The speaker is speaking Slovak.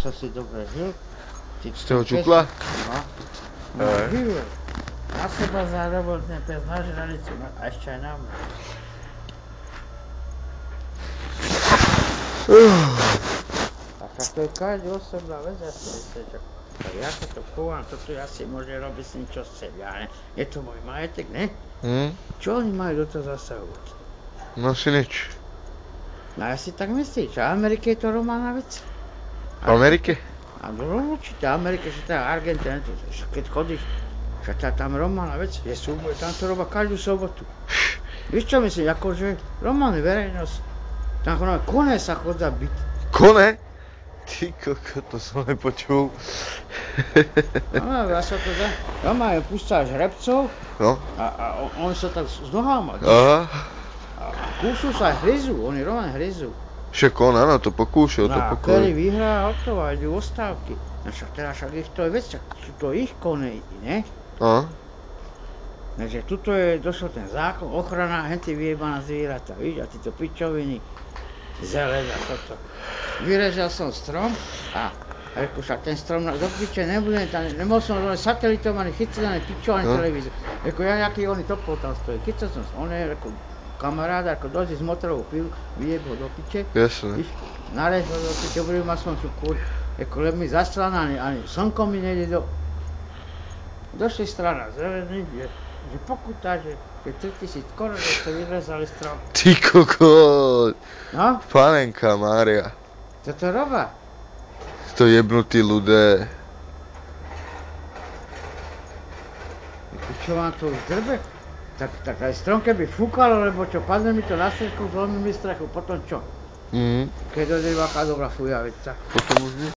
som si dobre žil. Z toho čukla? No. No, žil. Na seba zarobil ten pes na žranicu, a ešte aj na mňa. A tak to je každý osobná vec, ja si myslím, že ja sa to chovám, toto ja si môžem robiť s ním čo chcem, ja ne? Je to môj majetek, ne? Čo oni majú do toho zasahovať? No si nič. No ja si tak myslím, že v Amerike je to románna vec. V Amerike? A určite v Amerike, že tá Argentina, keď chodíš, že tam románna vec, je súboj, tam to robia každú sobotu. Víš čo myslím, akože románny verejnosť, tam kone sa chodia byť. Kone? Ty koko, to som nepočul. No, ja sa to dá. Doma je pustá žrebcov a oni sa tak s nohama. Aha. A kúšu sa aj hryzú, oni rovne hryzú. Však on, áno, to pokúšal, to No a Kelly vyhrá hotovo, idú ostávky. No však teraz ich to je vec, sú to ich kone, ne? Aha. Takže tuto je došlo ten zákon, ochrana, henty vyjebaná zvieratá, víš, a títo pičoviny, zelen a toto. Vyrežal som strom a reku, však ten strom do piče nebudem tam, nemohol som len satelitom ani chytiť, ani pičo, ani televíziu. Reku, jaký oni topol tam stojí, chytil som sa, on je, reku, kamarád, ako dojde z motorovou pivu, vyjeb ho do piče. Jasne. Víš, narežal do piče, hovorím, mal som tu kur, reku, lebo mi zaslaná, ani slnko mi nejde do... Došli strana zelený, že pokuta, že 3000 korun, že to vyrezali strom. Ty kokot. No? Panenka Mária. Co to robá? To jebnutí ľudé. Čo vám to už drbe? Tak aj strom keby fúkalo, lebo čo, padne mi to na strechu, zlomí mi strechu, potom čo? Keď dojde aká dobrá fuja, veď sa. Potom už nie.